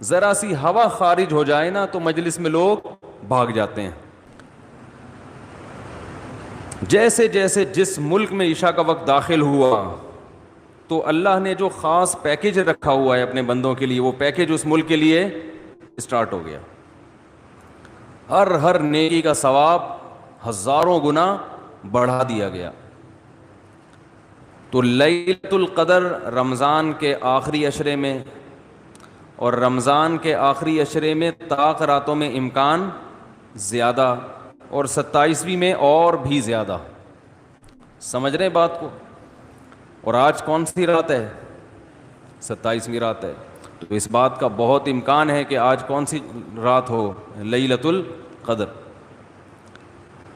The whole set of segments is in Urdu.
ذرا سی ہوا خارج ہو جائے نا تو مجلس میں لوگ بھاگ جاتے ہیں. جیسے جیسے جس ملک میں عشاء کا وقت داخل ہوا تو اللہ نے جو خاص پیکیج رکھا ہوا ہے اپنے بندوں کے لیے, وہ پیکیج اس ملک کے لیے اسٹارٹ ہو گیا. ہر نیکی کا ثواب ہزاروں گنا بڑھا دیا گیا. تو لیلۃ القدر رمضان کے آخری عشرے میں, اور رمضان کے آخری عشرے میں طاق راتوں میں امکان زیادہ, اور 27ویں میں اور بھی زیادہ. سمجھ رہے ہیں بات کو؟ اور آج کون سی رات ہے؟ 27ویں رات ہے. تو اس بات کا بہت امکان ہے کہ آج کون سی رات ہو؟ لیلۃ القدر.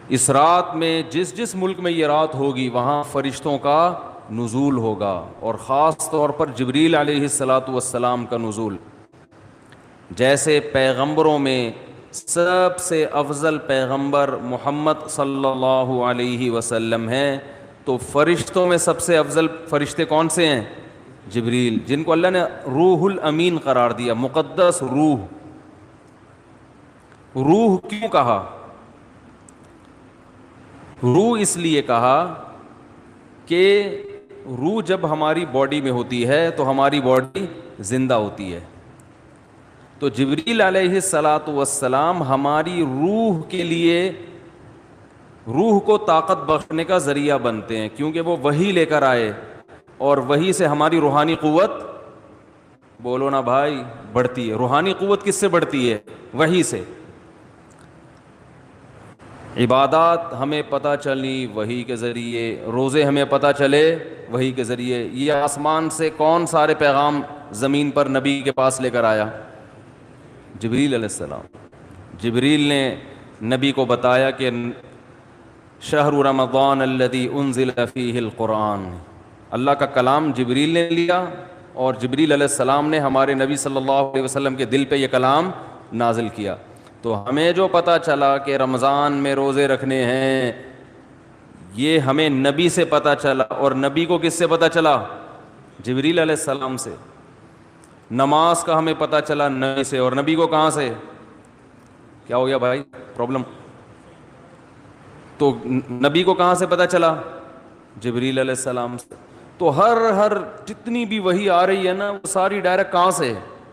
اس رات میں جس ملک میں یہ رات ہوگی وہاں فرشتوں کا نزول ہوگا, اور خاص طور پر جبریل علیہ الصلاۃ والسلام کا نزول. جیسے پیغمبروں میں سب سے افضل پیغمبر محمد صلی اللہ علیہ وسلم ہیں, تو فرشتوں میں سب سے افضل فرشتے کون سے ہیں؟ جبریل, جن کو اللہ نے روح الامین قرار دیا, مقدس روح. روح کیوں کہا؟ روح اس لیے کہا کہ روح جب ہماری باڈی میں ہوتی ہے تو ہماری باڈی زندہ ہوتی ہے. تو جبریل علیہ الصلاۃ والسلام ہماری روح کے لیے, روح کو طاقت بخشنے کا ذریعہ بنتے ہیں, کیونکہ وہ وحی لے کر آئے, اور وحی سے ہماری روحانی قوت, بولو نا بھائی, بڑھتی ہے. روحانی قوت کس سے بڑھتی ہے؟ وحی سے. عبادات ہمیں پتہ چلی وحی کے ذریعے, روزے ہمیں پتہ چلے وحی کے ذریعے. یہ آسمان سے کون سارے پیغام زمین پر نبی کے پاس لے کر آیا؟ جبریل علیہ السلام. جبریل نے نبی کو بتایا کہ شہر رمضان الذی انزل فیہ القرآن. اللہ کا کلام جبریل نے لیا, اور جبریل علیہ السلام نے ہمارے نبی صلی اللہ علیہ وسلم کے دل پہ یہ کلام نازل کیا. تو ہمیں جو پتہ چلا کہ رمضان میں روزے رکھنے ہیں, یہ ہمیں نبی سے پتہ چلا, اور نبی کو کس سے پتہ چلا؟ جبریل علیہ السلام سے. نماز کا ہمیں پتہ چلا نبی سے, اور نبی کو کہاں سے؟ کیا ہو گیا بھائی پرابلم؟ تو نبی کو کہاں سے پتہ چلا؟ جبریل علیہ السلام سے. تو ہر جتنی بھی وحی آ رہی ہے نا, وہ ساری ڈائریکٹ کہاں سے؟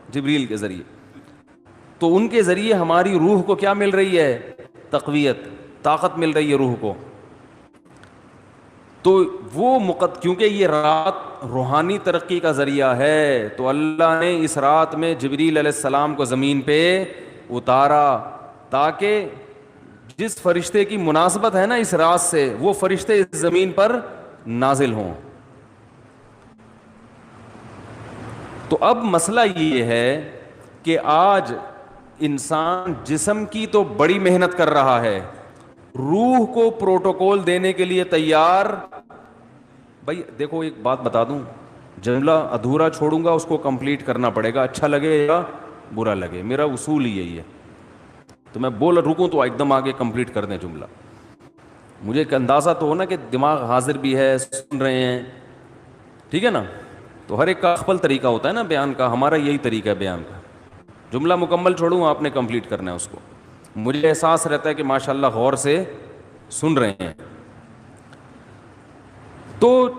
جبریل کے ذریعے. تو ان کے ذریعے ہماری روح کو کیا مل رہی ہے؟ تقویت, طاقت مل رہی ہے روح کو. تو وہ کیونکہ یہ رات روحانی ترقی کا ذریعہ ہے, تو اللہ نے اس رات میں جبریل علیہ السلام کو زمین پہ اتارا, تاکہ جس فرشتے کی مناسبت ہے نا اس رات سے, وہ فرشتے اس زمین پر نازل ہوں. تو اب مسئلہ یہ ہے کہ آج انسان جسم کی تو بڑی محنت کر رہا ہے, روح کو پروٹوکول دینے کے لیے تیار. بھائی دیکھو ایک بات بتا دوں, جملہ ادھورا چھوڑوں گا اس کو کمپلیٹ کرنا پڑے گا, اچھا لگے یا برا لگے, میرا اصول ہی یہی ہے. تو میں بول رکوں تو ایک دم آگے کمپلیٹ کر دیں جملہ. مجھے ایک اندازہ تو ہو نا کہ دماغ حاضر بھی ہے, سن رہے ہیں, ٹھیک ہے نا. تو ہر ایک کا اپنا طریقہ ہوتا ہے نا بیان کا, ہمارا یہی طریقہ ہے بیان کا. جملہ مکمل چھوڑوں, آپ نے کمپلیٹ کرنا ہے اس کو. مجھے احساس رہتا ہے کہ ماشاءاللہ غور سے سن رہے ہیں. تو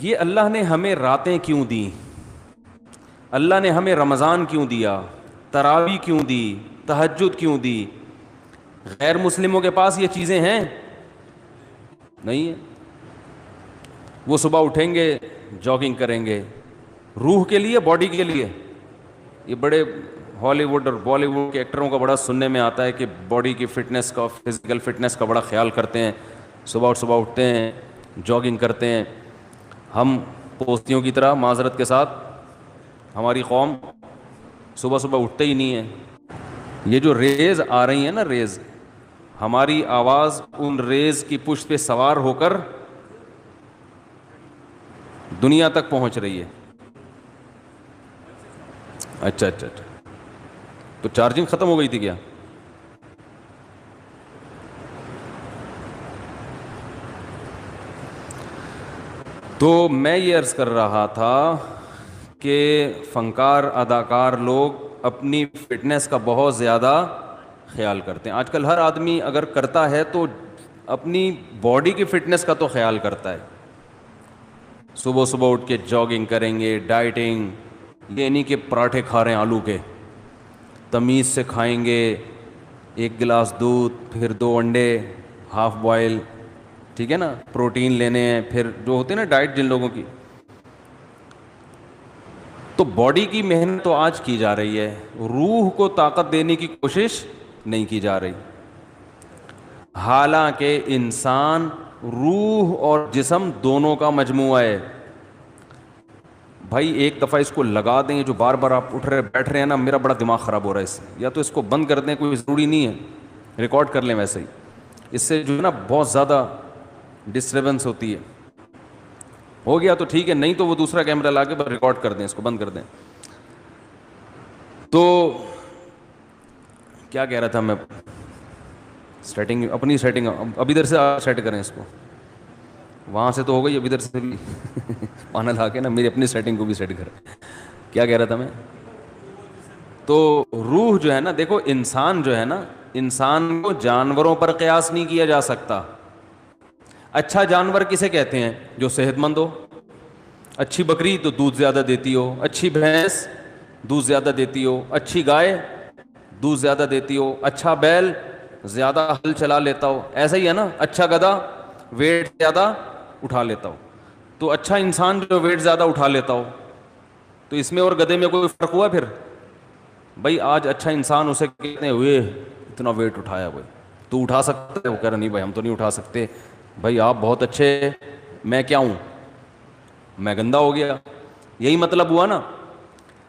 یہ اللہ نے ہمیں راتیں کیوں دیں؟ اللہ نے ہمیں رمضان کیوں دیا؟ تراویح کیوں دی؟ تہجد کیوں دی؟ غیر مسلموں کے پاس یہ چیزیں ہیں؟ نہیں ہیں. وہ صبح اٹھیں گے, جاگنگ کریں گے, روح کے لیے, باڈی کے لیے. یہ بڑے ہالی ووڈ اور بالی ووڈ کے ایکٹروں کا بڑا سننے میں آتا ہے کہ باڈی کی فٹنس کا, فزیکل فٹنس کا بڑا خیال کرتے ہیں, صبح اٹھتے ہیں, جاگنگ کرتے ہیں. ہم پوستیوں کی طرح, معذرت کے ساتھ, ہماری قوم صبح اٹھتے ہی نہیں ہے. یہ جو ریز آ رہی ہیں نا, ریز, ہماری آواز ان ریز کی پشت پہ سوار ہو کر دنیا تک پہنچ رہی ہے. اچھا, تو چارجنگ ختم ہو گئی تھی کیا؟ تو میں یہ عرض کر رہا تھا کہ فنکار, اداکار لوگ اپنی فٹنس کا بہت زیادہ خیال کرتے ہیں. آج کل ہر آدمی اگر کرتا ہے تو اپنی باڈی کی فٹنس کا تو خیال کرتا ہے. صبح صبح اٹھ کے جاگنگ کریں گے, ڈائٹنگ, یہ نہیں کہ پراٹھے کھا رہے ہیں آلو کے, تمیز سے کھائیں گے, 1 گلاس دودھ, پھر 2 انڈے ہاف بوائل, ٹھیک ہے نا, پروٹین لینے ہیں, پھر جو ہوتے ہیں نا ڈائٹ جن لوگوں کی. تو باڈی کی محنت تو آج کی جا رہی ہے, روح کو طاقت دینے کی کوشش نہیں کی جا رہی. حالانکہ انسان روح اور جسم دونوں کا مجموعہ ہے. بھائی ایک دفعہ اس کو لگا دیں, جو بار بار آپ اٹھ رہے بیٹھ رہے ہیں نا, میرا بڑا دماغ خراب ہو رہا ہے اس سے, یا تو اس کو بند کر دیں, کوئی ضروری نہیں ہے, ریکارڈ کر لیں ویسے ہی, اس سے جو ہے نا بہت زیادہ ڈسٹربنس ہوتی ہے. ہو گیا تو ٹھیک ہے, نہیں تو وہ دوسرا کیمرہ لا کے ریکارڈ کر دیں, اس کو بند کر دیں. تو کیا کہہ رہا تھا میں, سیٹنگ, اپنی سیٹنگ اب ادھر سے سیٹ کریں اس کو, وہاں سے تو ہو گئی, اب ادھر سے بھی پانا لا کے نا میری اپنی سیٹنگ کو بھی سیٹ کریں. کیا کہہ رہا تھا میں, تو روح جو ہے نا, دیکھو انسان جو ہے نا, انسان کو جانوروں پر قیاس نہیں کیا جا سکتا. اچھا جانور کسے کہتے ہیں؟ جو صحت مند ہو. اچھی بکری تو دودھ زیادہ دیتی ہو, اچھی بھینس دودھ زیادہ دیتی ہو, اچھی گائے دودھ زیادہ دیتی ہو, اچھا بیل زیادہ ہل چلا لیتا ہو, ایسا ہی ہے نا. اچھا گدھا ویٹ زیادہ اٹھا لیتا ہو. تو اچھا انسان جو ویٹ زیادہ اٹھا لیتا ہو, تو اس میں اور گدھے میں کوئی فرق ہوا پھر؟ بھائی آج اچھا انسان اسے کہتے ہیں ہوئے اتنا ویٹ اٹھایا, بھائی تو اٹھا سکتا ہے؟ وہ کہہ رہا نہیں بھائی ہم تو نہیں اٹھا سکتے. بھائی آپ بہت اچھے, میں کیا ہوں, میں گندا ہو گیا. یہی مطلب ہوا نا.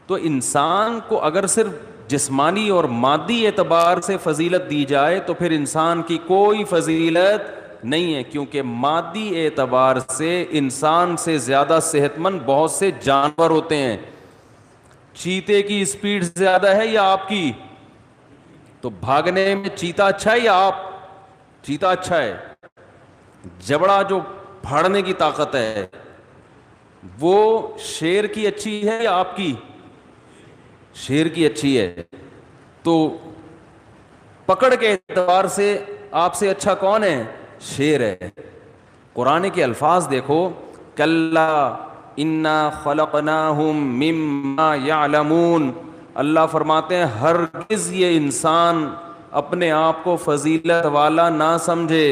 تو انسان کو اگر صرف جسمانی اور مادی اعتبار سے فضیلت دی جائے تو پھر انسان کی کوئی فضیلت نہیں ہے, کیونکہ مادی اعتبار سے انسان سے زیادہ صحت مند بہت سے جانور ہوتے ہیں. چیتے کی اسپیڈ زیادہ ہے یا آپ کی؟ تو بھاگنے میں چیتا اچھا ہے یا آپ؟ چیتا اچھا ہے. جبڑا جو پھاڑنے کی طاقت ہے وہ شیر کی اچھی ہے یا آپ کی؟ شیر کی اچھی ہے. تو پکڑ کے اعتبار سے آپ سے اچھا کون ہے؟ شیر ہے. قرآن کے الفاظ دیکھو, کلا انا خلقناہم مما یعلمون. اللہ فرماتے ہیں ہرگز یہ انسان اپنے آپ کو فضیلت والا نہ سمجھے,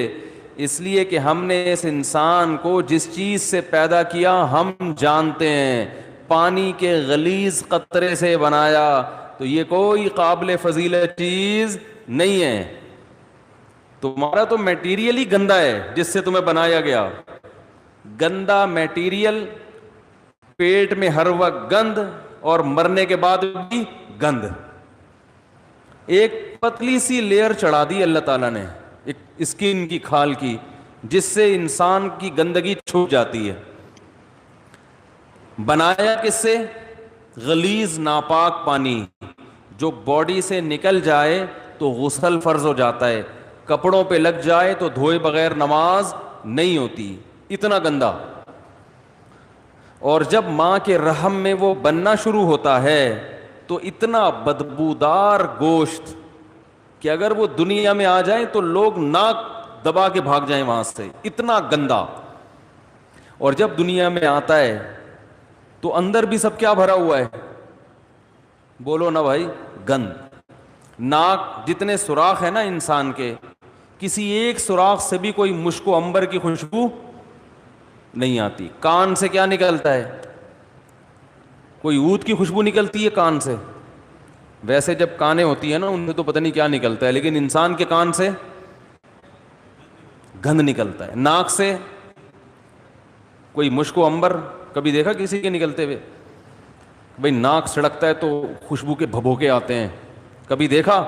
اس لیے کہ ہم نے اس انسان کو جس چیز سے پیدا کیا ہم جانتے ہیں, پانی کے غلیظ قطرے سے بنایا, تو یہ کوئی قابل فضیلت چیز نہیں ہے. تمہارا تو میٹیریل ہی گندا ہے جس سے تمہیں بنایا گیا. گندا میٹیریل, پیٹ میں ہر وقت گند, اور مرنے کے بعد بھی گند. ایک پتلی سی لیئر چڑھا دی اللہ تعالیٰ نے ایک اسکن کی, کھال کی, جس سے انسان کی گندگی چھپ جاتی ہے. بنایا کس سے؟ غلیظ ناپاک پانی, جو باڈی سے نکل جائے تو غسل فرض ہو جاتا ہے, کپڑوں پہ لگ جائے تو دھوئے بغیر نماز نہیں ہوتی, اتنا گندا. اور جب ماں کے رحم میں وہ بننا شروع ہوتا ہے تو اتنا بدبودار گوشت کہ اگر وہ دنیا میں آ جائیں تو لوگ ناک دبا کے بھاگ جائیں وہاں سے, اتنا گندا. اور جب دنیا میں آتا ہے تو اندر بھی سب کیا بھرا ہوا ہے؟ بولو نا بھائی, گند. ناک جتنے سوراخ ہے نا انسان کے, کسی ایک سوراخ سے بھی کوئی مشک و عنبر کی خوشبو نہیں آتی. کان سے کیا نکلتا ہے؟ کوئی عود کی خوشبو نکلتی ہے کان سے. ویسے جب کانیں ہوتی ہیں نا ان سے تو پتہ نہیں کیا نکلتا ہے, لیکن انسان کے کان سے گند نکلتا ہے. ناک سے کوئی مشک و عنبر کبھی دیکھا کسی کے نکلتے ہوئے؟ بھئی ناک سڑکتا ہے تو خوشبو کے بھبوکے آتے ہیں, کبھی دیکھا؟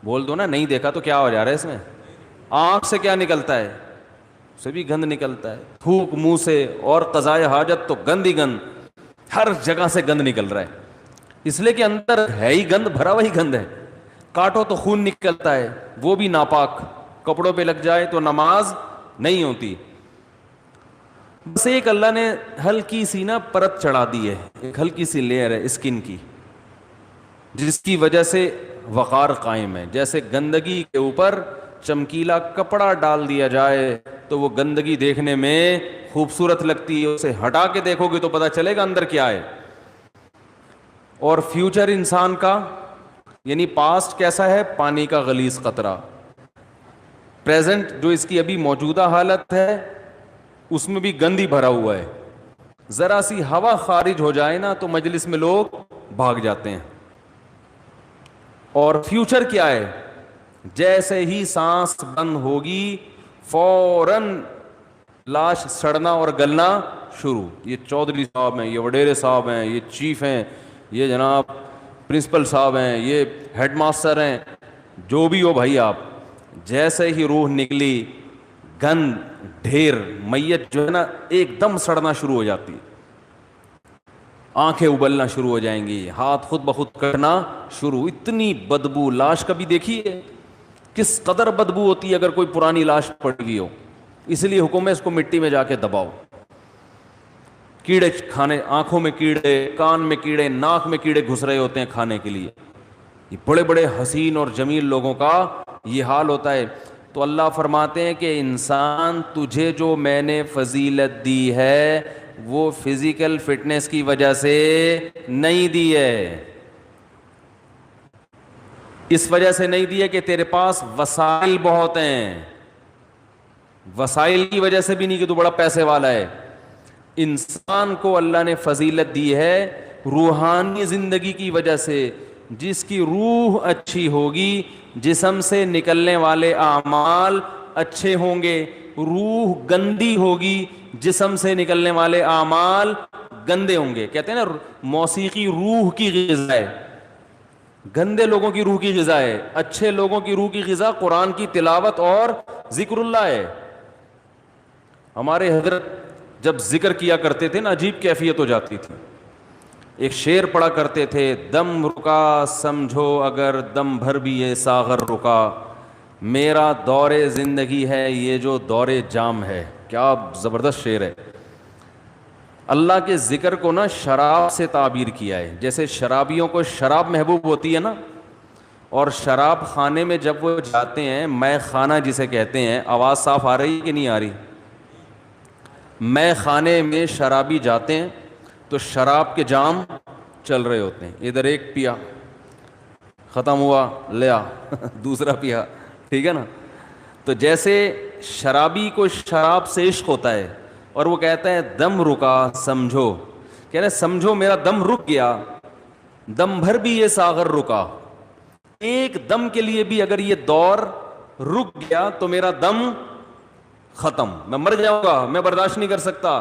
بول دو نا نہیں دیکھا. تو کیا ہو جا رہا ہے اس میں؟ آنکھ سے کیا نکلتا ہے؟ سے بھی گند نکلتا ہے. تھوک منہ سے اور قضائے حاجت تو گند ہی گند, ہر جگہ سے گند نکل رہا ہے, اس لیے کہ اندر ہے ہی گند, بھرا وہی گند ہے. کاٹو تو خون نکلتا ہے, وہ بھی ناپاک, کپڑوں پہ لگ جائے تو نماز نہیں ہوتی. بس ایک اللہ نے ہلکی سی نا پرت چڑھا دی ہے, ایک ہلکی سی لیئر ہے اسکن کی, جس کی وجہ سے وقار قائم ہے. جیسے گندگی کے اوپر چمکیلا کپڑا ڈال دیا جائے تو وہ گندگی دیکھنے میں خوبصورت لگتی ہے, اسے ہٹا کے دیکھو گے تو پتہ چلے گا اندر کیا ہے. اور فیوچر انسان کا یعنی پاسٹ کیسا ہے؟ پانی کا غلیظ قطرہ. پریزنٹ جو اس کی ابھی موجودہ حالت ہے اس میں بھی گندی بھرا ہوا ہے. ذرا سی ہوا خارج ہو جائے نا تو مجلس میں لوگ بھاگ جاتے ہیں. اور فیوچر کیا ہے؟ جیسے ہی سانس بند ہوگی فوراً لاش سڑنا اور گلنا شروع. یہ چودھری صاحب ہیں, یہ وڈیرے صاحب ہیں, یہ چیف ہیں, یہ جناب پرنسپل صاحب ہیں, یہ ہیڈ ماسٹر ہیں, جو بھی ہو بھائی آپ, جیسے ہی روح نکلی گند ڈھیر میت جو ہے نا ایک دم سڑنا شروع ہو جاتی ہے, آنکھیں ابلنا شروع ہو جائیں گی, ہاتھ خود بخود کٹنا شروع. اتنی بدبو لاش کبھی دیکھی ہے؟ کس قدر بدبو ہوتی ہے اگر کوئی پرانی لاش پڑ گئی ہو. اس لیے حکم ہے اس کو مٹی میں جا کے دباؤ. کیڑے کھانے, آنکھوں میں کیڑے, کان میں کیڑے, ناک میں کیڑے گھس رہے ہوتے ہیں کھانے کے لیے. یہ بڑے بڑے حسین اور جمیل لوگوں کا یہ حال ہوتا ہے. تو اللہ فرماتے ہیں کہ انسان تجھے جو میں نے فضیلت دی ہے وہ فزیکل فٹنس کی وجہ سے نہیں دی ہے, اس وجہ سے نہیں دی ہے کہ تیرے پاس وسائل بہت ہیں. وسائل کی وجہ سے بھی نہیں کہ تو بڑا پیسے والا ہے. انسان کو اللہ نے فضیلت دی ہے روحانی زندگی کی وجہ سے. جس کی روح اچھی ہوگی جسم سے نکلنے والے اعمال اچھے ہوں گے. روح گندی ہوگی جسم سے نکلنے والے اعمال گندے ہوں گے. کہتے ہیں نا موسیقی روح کی غذا ہے, گندے لوگوں کی روح کی غذا ہے. اچھے لوگوں کی روح کی غذا قرآن کی تلاوت اور ذکر اللہ ہے. ہمارے حضرت جب ذکر کیا کرتے تھے نا عجیب کیفیت ہو جاتی تھی. ایک شعر پڑھا کرتے تھے, دم رکا سمجھو اگر دم بھر بھی یہ ساغر رکا, میرا دور زندگی ہے یہ جو دور جام ہے. کیا زبردست شعر ہے. اللہ کے ذکر کو نا شراب سے تعبیر کیا ہے. جیسے شرابیوں کو شراب محبوب ہوتی ہے نا, اور شراب خانے میں جب وہ جاتے ہیں, میں خانہ جسے کہتے ہیں, آواز صاف آ رہی کہ نہیں آ رہی؟ میں خانے میں شرابی جاتے ہیں تو شراب کے جام چل رہے ہوتے ہیں. ادھر ایک پیا, ختم ہوا, لیا دوسرا پیا, ٹھیک ہے نا. تو جیسے شرابی کو شراب سے عشق ہوتا ہے اور وہ کہتا ہے دم رکا سمجھو, کہہ رہے سمجھو میرا دم رک گیا, دم بھر بھی یہ ساغر رکا, ایک دم کے لیے بھی اگر یہ دور رک گیا تو میرا دم ختم, میں مر جاؤں گا, میں برداشت نہیں کر سکتا.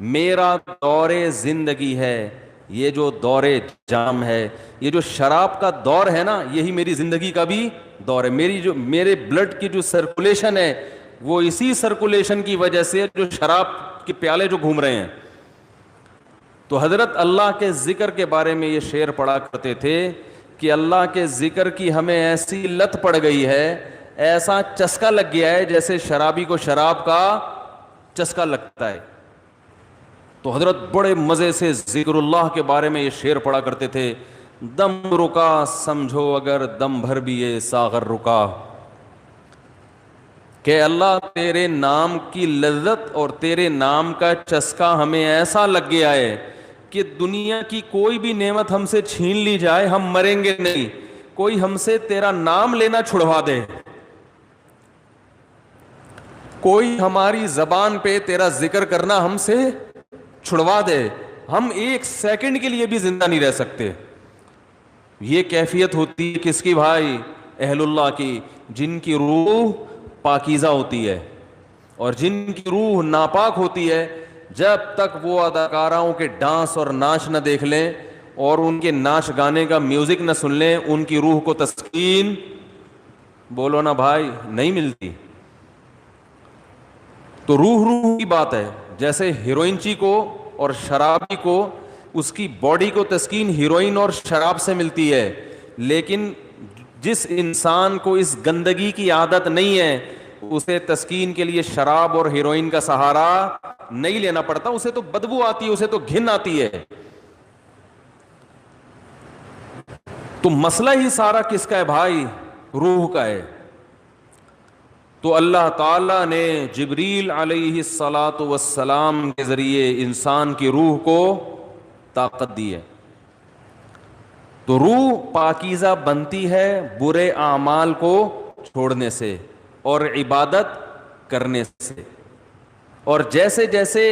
میرا دور زندگی ہے یہ جو دور جام ہے, یہ جو شراب کا دور ہے نا یہی میری زندگی کا بھی دور ہے. میرے بلڈ کی جو سرکولیشن ہے وہ اسی سرکولیشن کی وجہ سے جو شراب کے پیالے جو گھوم رہے ہیں. تو حضرت اللہ کے ذکر کے بارے میں یہ شعر پڑھا کرتے تھے کہ اللہ کے ذکر کی ہمیں ایسی لت پڑ گئی ہے, ایسا چسکا لگ گیا ہے جیسے شرابی کو شراب کا چسکا لگتا ہے. تو حضرت بڑے مزے سے ذکر اللہ کے بارے میں یہ شعر پڑھا کرتے تھے, دم رکا سمجھو اگر دم بھر بھی یہ ساغر رکا, کہ اللہ تیرے نام کی لذت اور تیرے نام کا چسکا ہمیں ایسا لگ گیا ہے کہ دنیا کی کوئی بھی نعمت ہم سے چھین لی جائے ہم مریں گے نہیں. کوئی ہم سے تیرا نام لینا چھڑوا دے, کوئی ہماری زبان پہ تیرا ذکر کرنا ہم سے چھڑوا دے, ہم ایک سیکنڈ کے لیے بھی زندہ نہیں رہ سکتے. یہ کیفیت ہوتی ہے کس کی بھائی؟ اہل اللہ کی, جن کی روح پاکیزہ ہوتی ہے. اور جن کی روح ناپاک ہوتی ہے, جب تک وہ اداکاراؤں کے ڈانس اور ناچ نہ دیکھ لیں اور ان کے ناچ گانے کا میوزک نہ سن لیں, ان کی روح کو تسکین بولو نا بھائی نہیں ملتی. تو روح کی بات ہے. جیسے ہیروئنچی کو اور شرابی کو اس کی باڈی کو تسکین ہیروئن اور شراب سے ملتی ہے, لیکن جس انسان کو اس گندگی کی عادت نہیں ہے اسے تسکین کے لیے شراب اور ہیروئن کا سہارا نہیں لینا پڑتا. اسے تو بدبو آتی ہے, اسے تو گھن آتی ہے. تو مسئلہ ہی سارا کس کا ہے بھائی؟ روح کا ہے. تو اللہ تعالیٰ نے جبریل علیہ الصلاۃ والسلام کے ذریعے انسان کی روح کو طاقت دی ہے. تو روح پاکیزہ بنتی ہے برے اعمال کو چھوڑنے سے اور عبادت کرنے سے. اور جیسے جیسے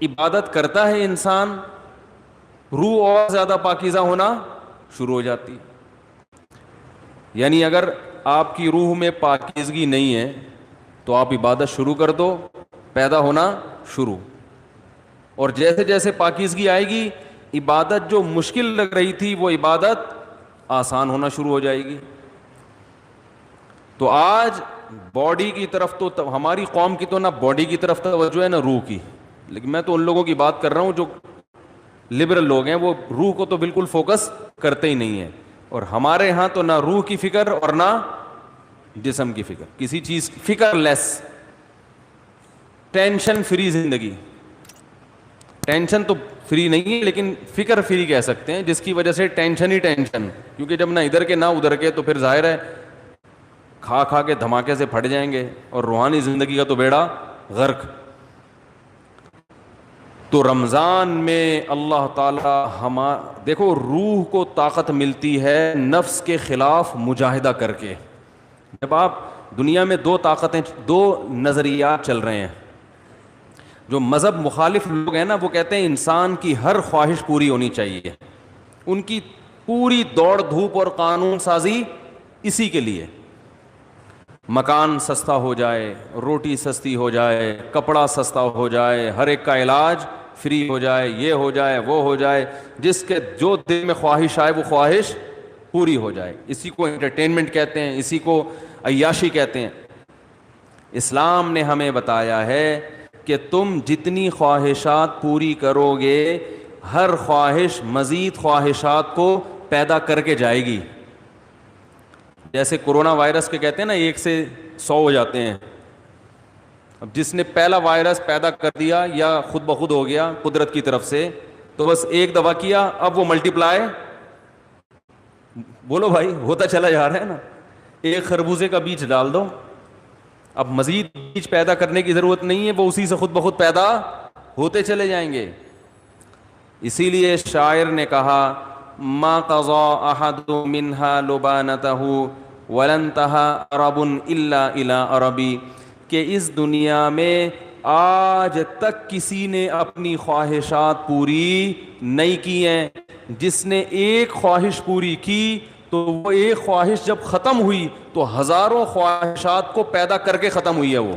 عبادت کرتا ہے انسان، روح اور زیادہ پاکیزہ ہونا شروع ہو جاتی ہے. یعنی اگر آپ کی روح میں پاکیزگی نہیں ہے تو آپ عبادت شروع کر دو، پیدا ہونا شروع. اور جیسے جیسے پاکیزگی آئے گی، عبادت جو مشکل لگ رہی تھی وہ عبادت آسان ہونا شروع ہو جائے گی. تو آج باڈی کی طرف تو ہماری قوم کی تو نہ باڈی کی طرف توجہ ہے نہ روح کی. لیکن میں تو ان لوگوں کی بات کر رہا ہوں جو لبرل لوگ ہیں، وہ روح کو تو بالکل فوکس کرتے ہی نہیں ہیں. اور ہمارے ہاں تو نہ روح کی فکر اور نہ جسم کی فکر، کسی چیز فکر لیس، ٹینشن فری زندگی. ٹینشن تو فری نہیں ہے لیکن فکر فری کہہ سکتے ہیں، جس کی وجہ سے ٹینشن ہی ٹینشن. کیونکہ جب نہ ادھر کے نہ ادھر کے تو پھر ظاہر ہے کھا کھا کے دھماکے سے پھٹ جائیں گے، اور روحانی زندگی کا تو بیڑا غرق. تو رمضان میں اللہ تعالی دیکھو روح کو طاقت ملتی ہے نفس کے خلاف مجاہدہ کر کے. جب آپ دنیا میں دو نظریات چل رہے ہیں. جو مذہب مخالف لوگ ہیں نا، وہ کہتے ہیں انسان کی ہر خواہش پوری ہونی چاہیے. ان کی پوری دوڑ دھوپ اور قانون سازی اسی کے لیے، مکان سستا ہو جائے، روٹی سستی ہو جائے، کپڑا سستا ہو جائے، ہر ایک کا علاج فری ہو جائے، یہ ہو جائے وہ ہو جائے، جس کے جو دل میں خواہش آئے وہ خواہش پوری ہو جائے. اسی کو انٹرٹینمنٹ کہتے ہیں، اسی کو عیاشی کہتے ہیں. اسلام نے ہمیں بتایا ہے کہ تم جتنی خواہشات پوری کرو گے، ہر خواہش مزید خواہشات کو پیدا کر کے جائے گی. جیسے کورونا وائرس کے کہتے ہیں نا 1 سے 100 ہو جاتے ہیں. اب جس نے پہلا وائرس پیدا کر دیا یا خود بخود ہو گیا قدرت کی طرف سے، تو بس ایک دفعہ کیا، اب وہ ملٹی پلائی، بولو بھائی، ہوتا چلا جا رہا ہے نا. ایک خربوزے کا بیج ڈال دو، اب مزید بیج پیدا کرنے کی ضرورت نہیں ہے، وہ اسی سے خود بخود پیدا ہوتے چلے جائیں گے. اسی لیے شاعر نے کہا ما قضا احد منها لبانته ولن انتهى عرب الا الى عربی، کہ اس دنیا میں آج تک کسی نے اپنی خواہشات پوری نہیں کی ہیں. جس نے ایک خواہش پوری کی تو وہ ایک خواہش جب ختم ہوئی تو ہزاروں خواہشات کو پیدا کر کے ختم ہوئی ہے. وہ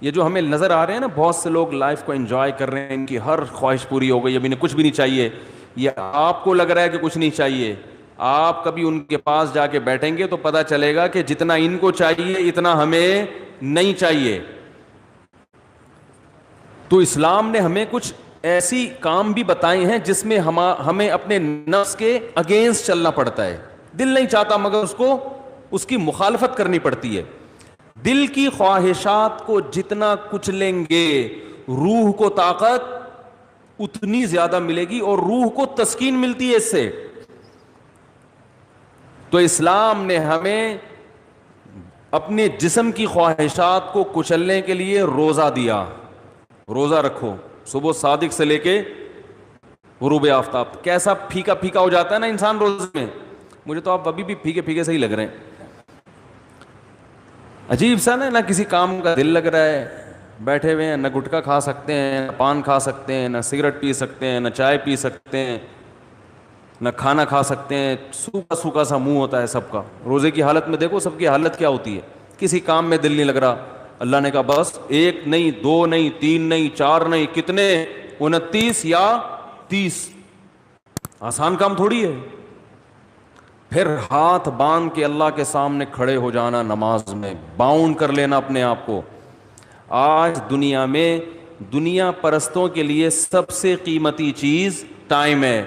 یہ جو ہمیں نظر آ رہے ہیں نا، بہت سے لوگ لائف کو انجوائے کر رہے ہیں، ان کی ہر خواہش پوری ہو گئی، اب انہیں کچھ بھی نہیں چاہیے. یہ آپ کو لگ رہا ہے کہ کچھ نہیں چاہیے، آپ کبھی ان کے پاس جا کے بیٹھیں گے تو پتہ چلے گا کہ جتنا ان کو چاہیے اتنا ہمیں نہیں چاہیے. تو اسلام نے ہمیں کچھ ایسی کام بھی بتائے ہیں جس میں ہمیں اپنے نفس کے اگینسٹ چلنا پڑتا ہے. دل نہیں چاہتا مگر اس کی مخالفت کرنی پڑتی ہے. دل کی خواہشات کو جتنا کچلیں گے، روح کو طاقت اتنی زیادہ ملے گی، اور روح کو تسکین ملتی ہے اس سے. تو اسلام نے ہمیں اپنے جسم کی خواہشات کو کچلنے کے لیے روزہ دیا. روزہ رکھو، صبح صادق سے لے کے غروب آفتاب. کیسا پھیکا پھیکا ہو جاتا ہے نا انسان روزے میں. مجھے تو آپ ابھی بھی پھیکے پھیکے سے ہی لگ رہے ہیں. عجیب سا نہ کسی کام کا دل لگ رہا ہے، بیٹھے ہوئے ہیں، نہ گٹکا کھا سکتے ہیں، نہ پان کھا سکتے ہیں، نہ سگریٹ پی سکتے ہیں، نہ چائے پی سکتے ہیں، نہ کھانا کھا سکتے ہیں. سوکھا سوکھا سا منہ ہوتا ہے سب کا. روزے کی حالت میں دیکھو سب کی حالت کیا ہوتی ہے. کسی کام میں دل نہیں لگ رہا. اللہ نے کہا بس 1 نہیں 2 نہیں 3 نہیں 4 نہیں، کتنے 29 یا 30. آسان کام تھوڑی ہے. پھر ہاتھ باندھ کے اللہ کے سامنے کھڑے ہو جانا، نماز میں باؤنڈ کر لینا اپنے آپ کو. آج دنیا میں دنیا پرستوں کے لیے سب سے قیمتی چیز ٹائم ہے.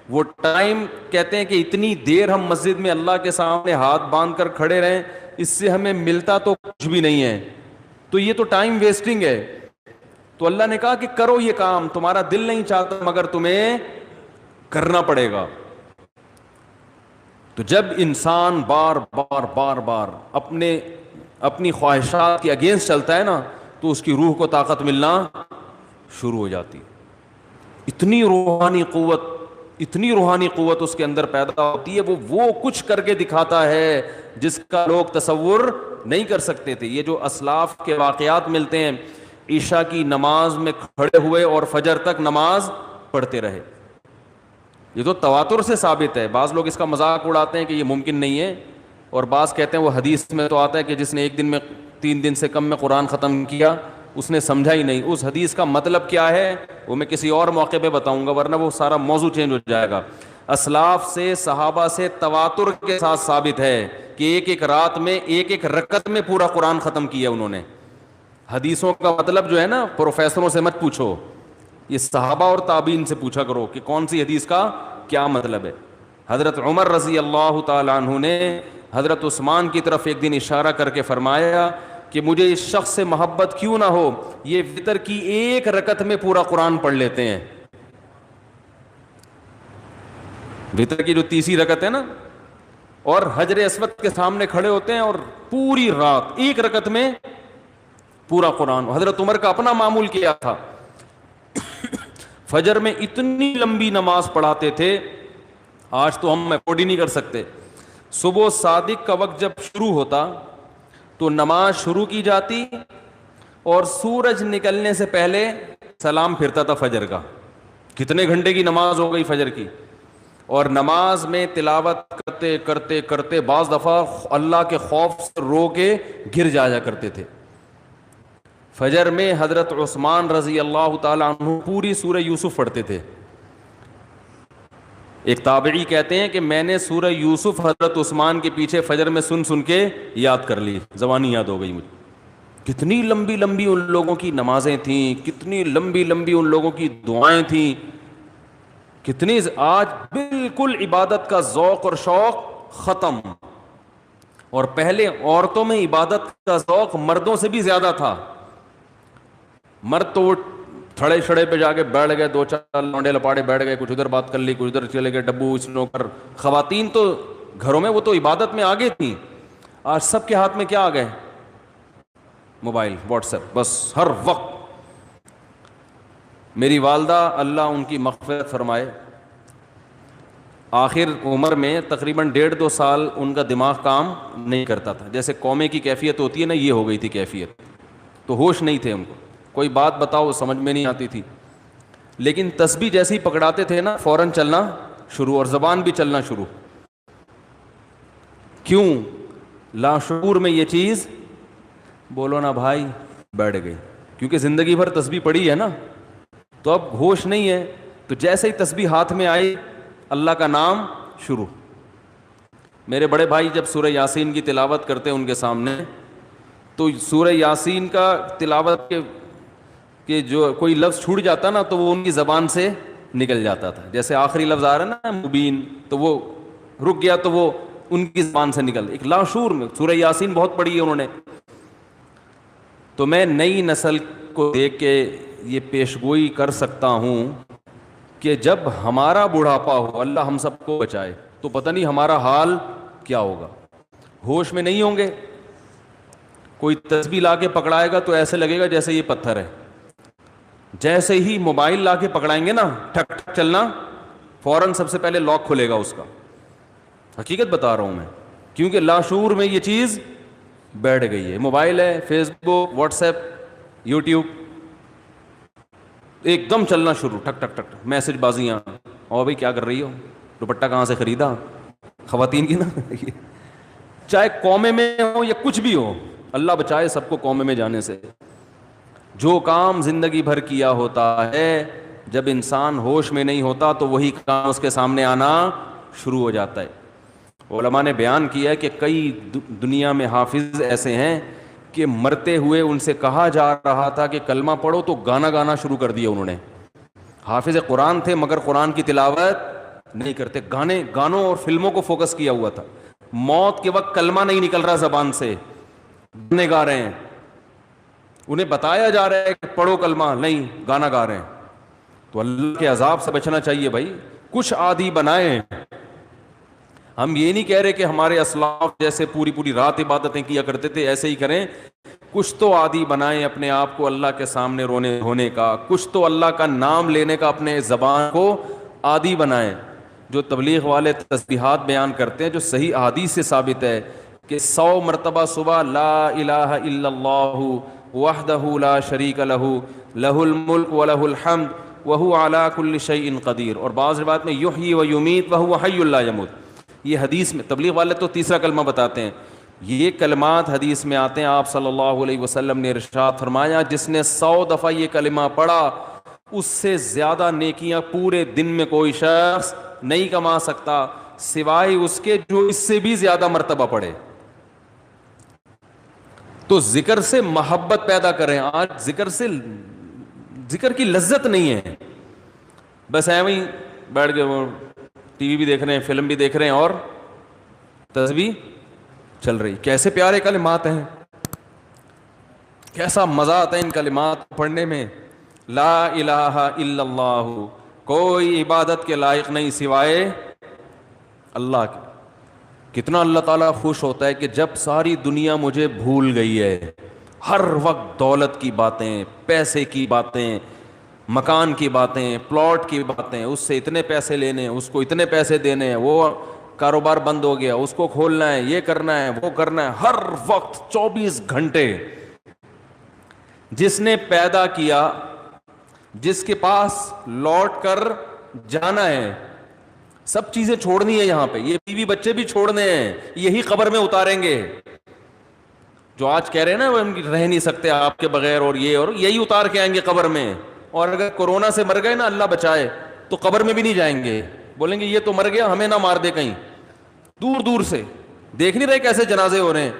وہ ٹائم کہتے ہیں کہ اتنی دیر ہم مسجد میں اللہ کے سامنے ہاتھ باندھ کر کھڑے رہیں، اس سے ہمیں ملتا تو کچھ بھی نہیں ہے. تو یہ تو ٹائم ویسٹنگ ہے. تو اللہ نے کہا کہ کرو یہ کام، تمہارا دل نہیں چاہتا مگر تمہیں کرنا پڑے گا. تو جب انسان بار بار بار بار اپنی خواہشات کے اگینسٹ چلتا ہے نا تو اس کی روح کو طاقت ملنا شروع ہو جاتی ہے. اتنی روحانی قوت اس کے اندر پیدا ہوتی ہے, وہ کچھ کر کے دکھاتا ہے جس کا لوگ تصور نہیں کر سکتے تھے. یہ جو اسلاف کے واقعات ملتے ہیں, عشاء کی نماز میں کھڑے ہوئے اور فجر تک نماز پڑھتے رہے, یہ تو تواتر سے ثابت ہے. بعض لوگ اس کا مذاق اڑاتے ہیں کہ یہ ممکن نہیں ہے, اور بعض کہتے ہیں وہ حدیث میں تو آتا ہے کہ جس نے ایک دن میں 3 دن سے کم میں قرآن ختم کیا اس نے سمجھا ہی نہیں. اس حدیث کا مطلب کیا ہے وہ میں کسی اور موقع پہ بتاؤں گا, ورنہ وہ سارا موضوع چینج ہو جائے گا. اسلاف سے, صحابہ سے تواتر کے ساتھ ثابت ہے کہ ایک ایک رات میں ایک ایک رکعت میں پورا قرآن ختم کیا انہوں نے. حدیثوں کا مطلب جو ہے نا پروفیسروں سے مت پوچھو, یہ صحابہ اور تابعین سے پوچھا کرو کہ کون سی حدیث کا کیا مطلب ہے. حضرت عمر رضی اللہ تعالی عنہ نے حضرت عثمان کی طرف ایک دن اشارہ کر کے فرمایا کہ مجھے اس شخص سے محبت کیوں نہ ہو, یہ وتر کی ایک رکعت میں پورا قرآن پڑھ لیتے ہیں. وتر کی جو تیسری رکعت ہے نا, اور حجر اسود کے سامنے کھڑے ہوتے ہیں اور پوری رات ایک رکعت میں پورا قرآن. حضرت عمر کا اپنا معمول کیا تھا, فجر میں اتنی لمبی نماز پڑھاتے تھے, آج تو ہم افورڈ ہی نہیں کر سکتے. صبح صادق کا وقت جب شروع ہوتا تو نماز شروع کی جاتی اور سورج نکلنے سے پہلے سلام پھرتا تھا فجر کا. کتنے گھنٹے کی نماز ہو گئی فجر کی, اور نماز میں تلاوت کرتے کرتے کرتے بعض دفعہ اللہ کے خوف سے رو کے گر جایا کرتے تھے. فجر میں حضرت عثمان رضی اللہ تعالی عنہ پوری سورہ یوسف پڑھتے تھے. ایک تابعی کہتے ہیں کہ میں نے سورہ یوسف حضرت عثمان کے پیچھے فجر میں سن کے یاد کر لی, زبانی یاد ہو گئی مجھے. کتنی لمبی لمبی ان لوگوں کی نمازیں تھیں, کتنی لمبی لمبی ان لوگوں کی دعائیں تھیں, کتنی. آج بالکل عبادت کا ذوق اور شوق ختم, اور پہلے عورتوں میں عبادت کا ذوق مردوں سے بھی زیادہ تھا. مرد تو وہ تھڑے چھڑے پہ جا کے بیٹھ گئے, 2-4 لونڈے لپاڑے بیٹھ گئے, کچھ ادھر بات کر لی, کچھ ادھر چلے گئے, ڈبو اسنوکر. خواتین تو گھروں میں وہ تو عبادت میں آگے تھیں. آج سب کے ہاتھ میں کیا آ گئے, موبائل, واٹس ایپ, بس ہر وقت. میری والدہ اللہ ان کی مغفرت فرمائے, آخر عمر میں تقریباً 1.5-2 سال ان کا دماغ کام نہیں کرتا تھا. جیسے قومے کی کیفیت ہوتی ہے نا, یہ ہو گئی تھی کیفیت. تو ہوش نہیں تھے ان کو, کوئی بات بتاؤ سمجھ میں نہیں آتی تھی. لیکن تسبیح جیسے ہی پکڑاتے تھے نا فوراً چلنا شروع, اور زبان بھی چلنا شروع. کیوں؟ لاشعور میں یہ چیز, بولو نا بھائی, بیٹھ گئی. کیونکہ زندگی بھر تسبیح پڑھی ہے نا, تو اب ہوش نہیں ہے. تو جیسے ہی تسبیح ہاتھ میں آئی اللہ کا نام شروع. میرے بڑے بھائی جب سورہ یاسین کی تلاوت کرتے ان کے سامنے, تو سورہ یاسین کا تلاوت کہ جو کوئی لفظ چھوٹ جاتا نا تو وہ ان کی زبان سے نکل جاتا تھا. جیسے آخری لفظ آ رہا ہے نا مبین, تو وہ رک گیا تو وہ ان کی زبان سے نکل. ایک لاشعور میں سورہ یاسین بہت پڑھی ہے انہوں نے. تو میں نئی نسل کو دیکھ کے یہ پیشگوئی کر سکتا ہوں کہ جب ہمارا بڑھاپا ہو, اللہ ہم سب کو بچائے, تو پتہ نہیں ہمارا حال کیا ہوگا. ہوش میں نہیں ہوں گے. کوئی تسبیح لا کے پکڑائے گا تو ایسے لگے گا جیسے یہ پتھر ہے. جیسے ہی موبائل لا کے پکڑائیں گے نا, ٹھک ٹھک چلنا, فوراً سب سے پہلے لاک کھلے گا اس کا. حقیقت بتا رہا ہوں میں, کیونکہ لاشعور میں یہ چیز بیٹھ گئی ہے. موبائل ہے, فیس بک, واٹس ایپ, یوٹیوب, ایک دم چلنا شروع, ٹھک ٹھک ٹھک, میسج بازیاں. اور بھائی کیا کر رہی ہو, دوپٹہ کہاں سے خریدا, خواتین کی نا. چاہے قومے میں ہو یا کچھ بھی ہو, اللہ بچائے سب کو قومے میں جانے سے. جو کام زندگی بھر کیا ہوتا ہے, جب انسان ہوش میں نہیں ہوتا تو وہی کام اس کے سامنے آنا شروع ہو جاتا ہے. علماء نے بیان کیا ہے کہ کئی دنیا میں حافظ ایسے ہیں کہ مرتے ہوئے ان سے کہا جا رہا تھا کہ کلمہ پڑھو تو گانا شروع کر دیا انہوں نے. حافظ قرآن تھے مگر قرآن کی تلاوت نہیں کرتے, گانوں اور فلموں کو فوکس کیا ہوا تھا. موت کے وقت کلمہ نہیں نکل رہا زبان سے, گانے گا رہے ہیں. انہیں بتایا جا رہا ہے کہ پڑھو کلمہ, نہیں, گانا گا رہے ہیں. تو اللہ کے عذاب سے بچنا چاہیے بھائی. کچھ عادی بنائیں, ہم یہ نہیں کہہ رہے کہ ہمارے اسلاف جیسے پوری پوری رات عبادتیں کیا کرتے تھے ایسے ہی کریں. کچھ تو عادی بنائیں اپنے آپ کو اللہ کے سامنے رونے ہونے کا, کچھ تو اللہ کا نام لینے کا اپنے زبان کو عادی بنائیں. جو تبلیغ والے تسبیحات بیان کرتے ہیں جو صحیح احادیث سے ثابت ہے کہ 100 مرتبہ صبح لا الہ الا اللہ وحدہ لا شریک لہ لہ الملک ولہ الحمد وہو علی کل شیء قدیر, اور بعض روایت میں یحیی و یمیت وہو حی لا یموت. یہ حدیث میں تبلیغ والے تو تیسرا کلمہ بتاتے ہیں, یہ کلمات حدیث میں آتے ہیں. آپ صلی اللہ علیہ وسلم نے ارشاد فرمایا جس نے 100 دفعہ یہ کلمہ پڑھا اس سے زیادہ نیکیاں پورے دن میں کوئی شخص نہیں کما سکتا سوائے اس کے جو اس سے بھی زیادہ مرتبہ پڑھے. تو ذکر سے محبت پیدا کریں. آج ذکر کی لذت نہیں ہے, بس ایویں ہی بیٹھ کے وہ ٹی وی بھی دیکھ رہے ہیں, فلم بھی دیکھ رہے ہیں اور تسبیح چل رہی. کیسے پیارے کلمات ہیں, کیسا مزہ آتا ہے ان کلمات پڑھنے میں. لا الہ الا اللہ, کوئی عبادت کے لائق نہیں سوائے اللہ کے. کتنا اللہ تعالیٰ خوش ہوتا ہے کہ جب ساری دنیا مجھے بھول گئی ہے, ہر وقت دولت کی باتیں, پیسے کی باتیں, مکان کی باتیں, پلاٹ کی باتیں, اس سے اتنے پیسے لینے, اس کو اتنے پیسے دینے, وہ کاروبار بند ہو گیا, اس کو کھولنا ہے, یہ کرنا ہے, وہ کرنا ہے, ہر وقت 24 گھنٹے. جس نے پیدا کیا, جس کے پاس لوٹ کر جانا ہے, سب چیزیں چھوڑنی ہے یہاں پہ, یہ بیوی بچے بھی چھوڑنے ہیں, یہی قبر میں اتاریں گے. جو آج کہہ رہے ہیں نا وہ رہ نہیں سکتے آپ کے بغیر, اور یہی اتار کے آئیں گے قبر میں. اور اگر کورونا سے مر گئے نا, اللہ بچائے, تو قبر میں بھی نہیں جائیں گے, بولیں گے یہ تو مر گیا, ہمیں نہ مار دے کہیں. دور دور سے دیکھ نہیں رہے کیسے جنازے ہو رہے ہیں.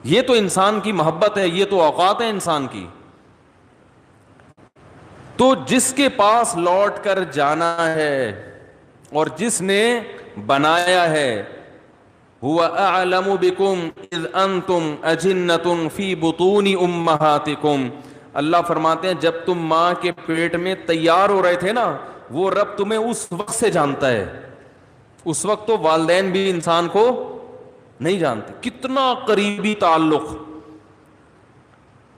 یہ تو انسان کی محبت ہے, یہ تو اوقات ہے انسان کی. تو جس کے پاس لوٹ کر جانا ہے اور جس نے بنایا ہے, هو اعلم بكم اذ انتم اجنة في بطون امهاتكم, اللہ فرماتے ہیں جب تم ماں کے پیٹ میں تیار ہو رہے تھے نا, وہ رب تمہیں اس وقت سے جانتا ہے. اس وقت تو والدین بھی انسان کو نہیں جانتے. کتنا قریبی تعلق,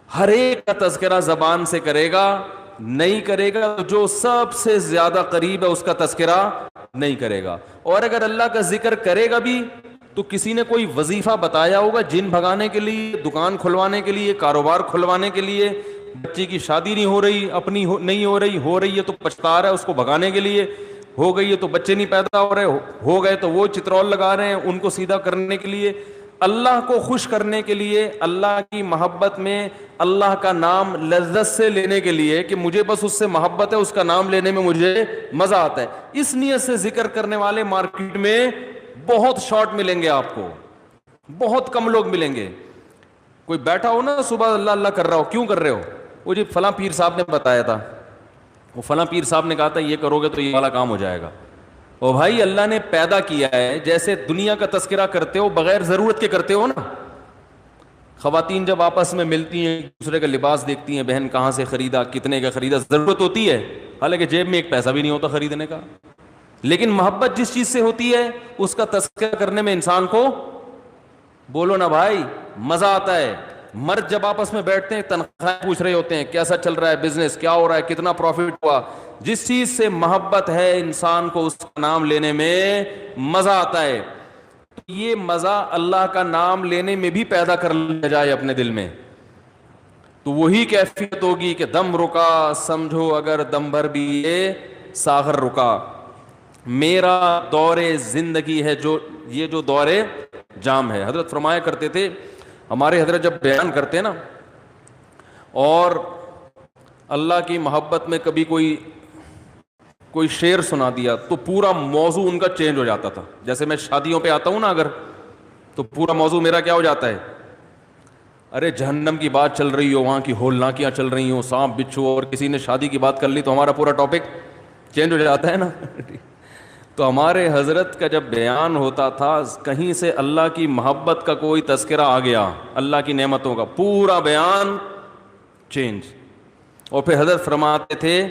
ہر ایک کا تذکرہ زبان سے کرے گا, نہیں کرے گا جو سب سے زیادہ قریب ہے اس کا تذکرہ نہیں کرے گا. اور اگر اللہ کا ذکر کرے گا بھی تو کسی نے کوئی وظیفہ بتایا ہوگا جن بھگانے کے لیے, دکان کھلوانے کے لیے, کاروبار کھلوانے کے لیے, بچے کی شادی نہیں ہو رہی, اپنی نہیں ہو رہی ہے تو پچھتا رہا ہے, اس کو بھگانے کے لیے, ہو گئی ہے تو بچے نہیں پیدا ہو رہے, ہو گئے تو وہ چترول لگا رہے ہیں ان کو سیدھا کرنے کے لیے. اللہ کو خوش کرنے کے لیے, اللہ کی محبت میں اللہ کا نام لذت سے لینے کے لیے کہ مجھے بس اس سے محبت ہے, اس کا نام لینے میں مجھے مزہ آتا ہے, اس نیت سے ذکر کرنے والے مارکیٹ میں بہت شارٹ ملیں گے آپ کو, بہت کم لوگ ملیں گے. کوئی بیٹھا ہو نا صبح اللہ اللہ کر رہا ہو, کیوں کر رہے ہو, وہ جی فلاں پیر صاحب نے بتایا تھا, وہ فلاں پیر صاحب نے کہا تھا یہ کرو گے تو یہ والا کام ہو جائے گا. او بھائی اللہ نے پیدا کیا ہے, جیسے دنیا کا تذکرہ کرتے ہو بغیر ضرورت کے کرتے ہو نا. خواتین جب آپس میں ملتی ہیں, دوسرے کا لباس دیکھتی ہیں, بہن کہاں سے خریدا, کتنے کا خریدا, ضرورت ہوتی ہے, حالانکہ جیب میں ایک پیسہ بھی نہیں ہوتا خریدنے کا. لیکن محبت جس چیز سے ہوتی ہے اس کا تذکرہ کرنے میں انسان کو, بولو نا بھائی, مزہ آتا ہے. مرد جب آپس میں بیٹھتے ہیں تنخواہ پوچھ رہے ہوتے ہیں, کیسا چل رہا ہے بزنس, کیا ہو رہا ہے, کتنا پروفٹ ہوا. جس چیز سے محبت ہے انسان کو اس کا نام لینے میں مزہ آتا ہے. یہ مزہ اللہ کا نام لینے میں بھی پیدا کر لیا جائے اپنے دل میں, تو وہی کیفیت ہوگی کہ دم رکا سمجھو اگر دم بھر بھی یہ ساغر رکا. میرا دور زندگی ہے یہ جو دور جام ہے. حضرت فرمایا کرتے تھے, ہمارے حضرت جب بیان کرتے نا اور اللہ کی محبت میں کبھی کوئی شعر سنا دیا تو پورا موضوع ان کا چینج ہو جاتا تھا. جیسے میں شادیوں پہ آتا ہوں نا اگر, تو پورا موضوع میرا کیا ہو جاتا ہے, ارے جہنم کی بات چل رہی ہو, وہاں کی ہولناکیاں چل رہی ہوں, سانپ بچھو, اور کسی نے شادی کی بات کر لی تو ہمارا پورا ٹاپک چینج ہو جاتا ہے نا. تو ہمارے حضرت کا جب بیان ہوتا تھا کہیں سے اللہ کی محبت کا کوئی تذکرہ آ گیا, اللہ کی نعمتوں کا, پورا بیان چینج. اور پھر حضرت فرماتے تھے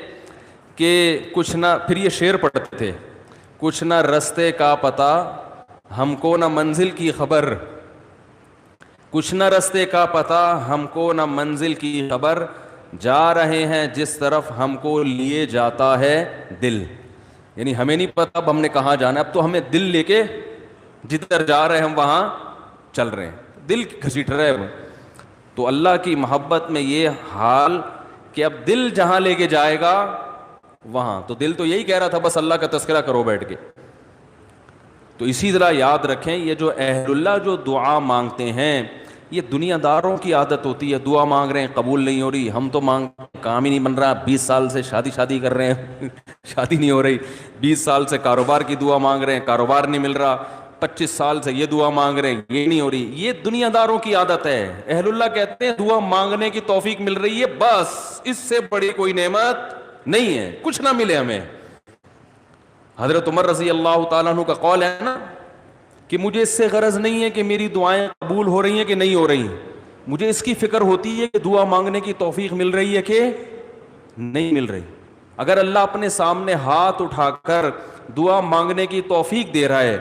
کہ کچھ نہ, پھر یہ شعر پڑھتے تھے, کچھ نہ رستے کا پتہ ہم کو نہ منزل کی خبر، کچھ نہ رستے کا پتہ ہم کو نہ منزل کی خبر، جا رہے ہیں جس طرف ہم کو لیے جاتا ہے دل. یعنی ہمیں نہیں پتہ اب ہم نے کہاں جانا ہے، اب تو ہمیں دل لے کے جدھر جا رہے ہیں ہم وہاں چل رہے ہیں، دل گھسیٹ رہے ہیں. تو اللہ کی محبت میں یہ حال کہ اب دل جہاں لے کے جائے گا وہاں، تو دل تو یہی کہہ رہا تھا بس اللہ کا تذکرہ کرو بیٹھ کے. تو اسی طرح یاد رکھیں یہ جو اہل اللہ جو دعا مانگتے ہیں یہ دنیا داروں کی عادت ہوتی ہے. دعا مانگ رہے ہیں قبول نہیں ہو رہی، ہم تو کام ہی نہیں بن رہا، 20 سال سے شادی کر رہے ہیں شادی نہیں ہو رہی، 20 سال سے کاروبار کی دعا مانگ رہے ہیں، کاروبار نہیں مل رہا، 25 سال سے یہ دعا مانگ رہے ہیں، یہ نہیں ہو رہی. یہ دنیا داروں کی عادت ہے. اہل اللہ کہتے ہیں دعا مانگنے کی توفیق مل رہی ہے، بس اس سے بڑی کوئی نعمت نہیں ہے، کچھ نہ ملے ہمیں. حضرت عمر رضی اللہ تعالیٰ عنہ کا قول ہے نا کہ مجھے اس سے غرض نہیں ہے کہ میری دعائیں قبول ہو رہی ہیں کہ نہیں ہو رہی، مجھے اس کی فکر ہوتی ہے کہ دعا مانگنے کی توفیق مل رہی ہے کہ نہیں مل رہی. اگر اللہ اپنے سامنے ہاتھ اٹھا کر دعا مانگنے کی توفیق دے رہا ہے،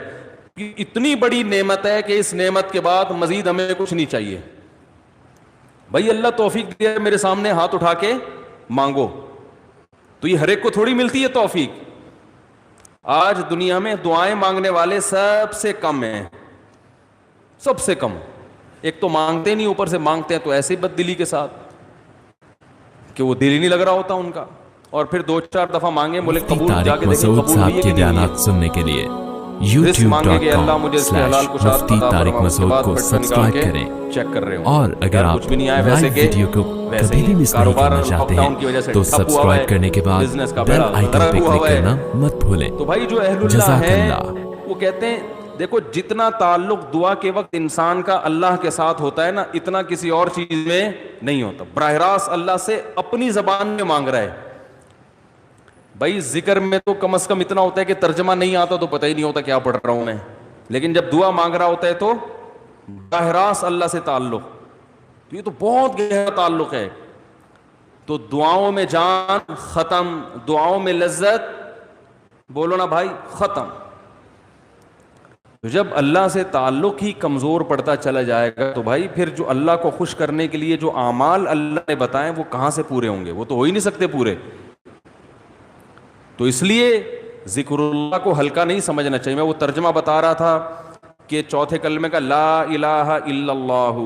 اتنی بڑی نعمت ہے کہ اس نعمت کے بعد مزید ہمیں کچھ نہیں چاہیے. بھائی اللہ توفیق دے میرے سامنے ہاتھ اٹھا کے مانگو، تو یہ ہر ایک کو تھوڑی ملتی ہے توفیق. آج دنیا میں دعائیں مانگنے والے سب سے کم ہیں، سب سے کم. ایک تو مانگتے نہیں، اوپر سے مانگتے ہیں تو ایسے بد دلی کے ساتھ کہ وہ دل ہی نہیں لگ رہا ہوتا ان کا، اور پھر 2-4 دفعہ مانگے بولے قبول، جا کے دیکھیں قبول ہوئی ہے کہ نہیں ہوئی ہے. سننے کے لیے مفتی طارق مسعود کو سبسکرائب کریں، چیک کر رہے ہوں اور اگر آپ لائیو ویڈیو کو کبھی بھی مس نہیں کرنا چاہتے ہیں تو سبسکرائب کرنے کے بعد بیل آئیکن پہ کلک کرنا مت بھولیں. تو بھائی جو اہل اللہ جزاک ہیں اللہ. وہ کہتے ہیں دیکھو جتنا تعلق دعا کے وقت انسان کا اللہ کے ساتھ ہوتا ہے نا، اتنا کسی اور چیز میں نہیں ہوتا. براہ راست اللہ سے اپنی زبان میں مانگ رہا ہے. بھائی ذکر میں تو کم از کم اتنا ہوتا ہے کہ ترجمہ نہیں آتا تو پتہ ہی نہیں ہوتا کیا پڑھ رہا ہوں میں، لیکن جب دعا مانگ رہا ہوتا ہے تو براہ راست اللہ سے تعلق، تو یہ تو بہت گہرا تعلق ہے. تو دعاؤں میں جان ختم، دعاؤں میں لذت، بولو نا بھائی، ختم. جب اللہ سے تعلق ہی کمزور پڑتا چلا جائے گا تو بھائی پھر جو اللہ کو خوش کرنے کے لیے جو اعمال اللہ نے بتائے وہ کہاں سے پورے ہوں گے؟ وہ تو ہو ہی نہیں سکتے پورے. تو اس لیے ذکر اللہ کو ہلکا نہیں سمجھنا چاہیے. میں وہ ترجمہ بتا رہا تھا کہ چوتھے کلمے کا لا الہ الا اللہ،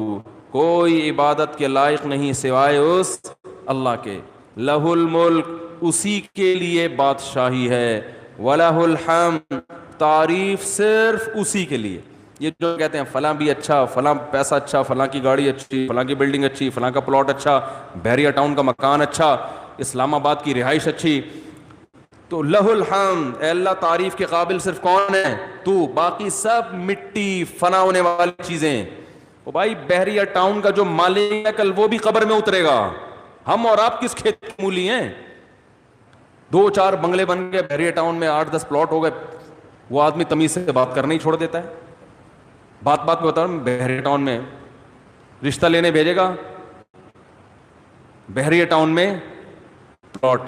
کوئی عبادت کے لائق نہیں سوائے اس اللہ کے. لہ الملک، اسی کے لیے بادشاہی ہے. ولہ الحمد، تعریف صرف اسی کے لیے. یہ جو کہتے ہیں فلاں بھی اچھا، فلاں پیسہ اچھا، فلاں کی گاڑی اچھی، فلاں کی بلڈنگ اچھی، فلاں کا پلاٹ اچھا، بحریہ ٹاؤن کا مکان اچھا، اسلام آباد کی رہائش اچھی، تو لہ الحمد، اے اللہ تعریف کے قابل صرف کون ہے؟ تو. باقی سب مٹی، فنا ہونے والی چیزیں. او بھائی بحریہ ٹاؤن کا جو مالک ہے کل وہ بھی قبر میں اترے گا. ہم اور آپ کس کھیت کی مولی ہیں؟ 2-4 بنگلے بن گئے بحریہ ٹاؤن میں، 8-10 پلاٹ ہو گئے، وہ آدمی تمیز سے بات کرنا ہی چھوڑ دیتا ہے. بات میں بتا رہا ہوں، بحریہ ٹاؤن میں رشتہ لینے بھیجے گا، بحریہ ٹاؤن میں پلاٹ،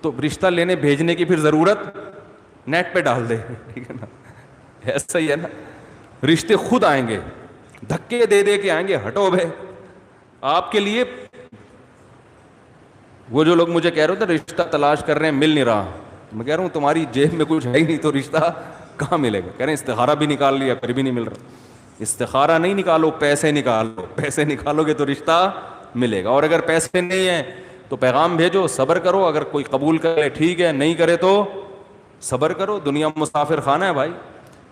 تو رشتہ لینے بھیجنے کی پھر ضرورت نیٹ پہ ڈال دے، ٹھیک ہے نا؟ ایسا ہی ہے نا، رشتے خود آئیں گے، دھکے دے دے کے آئیں گے. ہٹو بھائی آپ کے لیے. وہ جو لوگ مجھے کہہ رہے تھے رشتہ تلاش کر رہے ہیں مل نہیں رہا، میں کہہ رہا ہوں تمہاری جیب میں کچھ ہے ہی نہیں تو رشتہ کہاں ملے گا؟ کہہ رہے ہیں استخارہ بھی نکال لیا پھر بھی نہیں مل رہا. استخارہ نہیں نکالو، پیسے نکالو، پیسے نکالو گے تو رشتہ ملے گا. اور اگر پیسے نہیں ہیں تو پیغام بھیجو، صبر کرو، اگر کوئی قبول کرے ٹھیک ہے، نہیں کرے تو صبر کرو. دنیا مسافر خانہ ہے بھائی،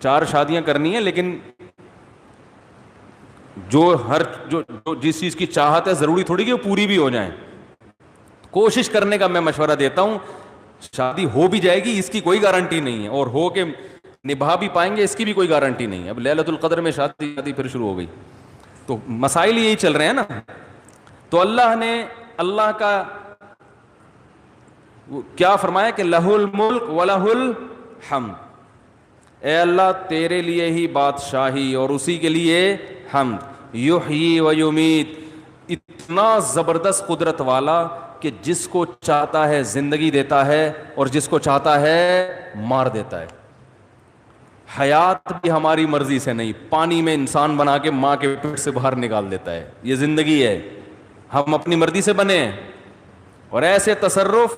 4 شادیاں کرنی ہیں، لیکن جو جس چیز کی چاہت ہے ضروری تھوڑی کہ وہ پوری بھی ہو جائیں. کوشش کرنے کا میں مشورہ دیتا ہوں. شادی ہو بھی جائے گی اس کی کوئی گارنٹی نہیں ہے، اور ہو کے نبھا بھی پائیں گے اس کی بھی کوئی گارنٹی نہیں ہے. اب لیلۃ القدر میں شادی پھر شروع ہو گئی، تو مسائل یہی چل رہے ہیں نا. تو اللہ نے اللہ کا کیا فرمایا کہ لہ الملک ولہ الحمد، اے اللہ تیرے لیے ہی بادشاہی اور اسی کے لیے حمد. یحیی و یمیت، اتنا زبردست قدرت والا کہ جس کو چاہتا ہے زندگی دیتا ہے اور جس کو چاہتا ہے مار دیتا ہے. حیات بھی ہماری مرضی سے نہیں, پانی میں انسان بنا کے ماں کے پیٹ سے باہر نکال دیتا ہے. یہ زندگی ہے, ہم اپنی مرضی سے بنے ہیں. اور ایسے تصرف,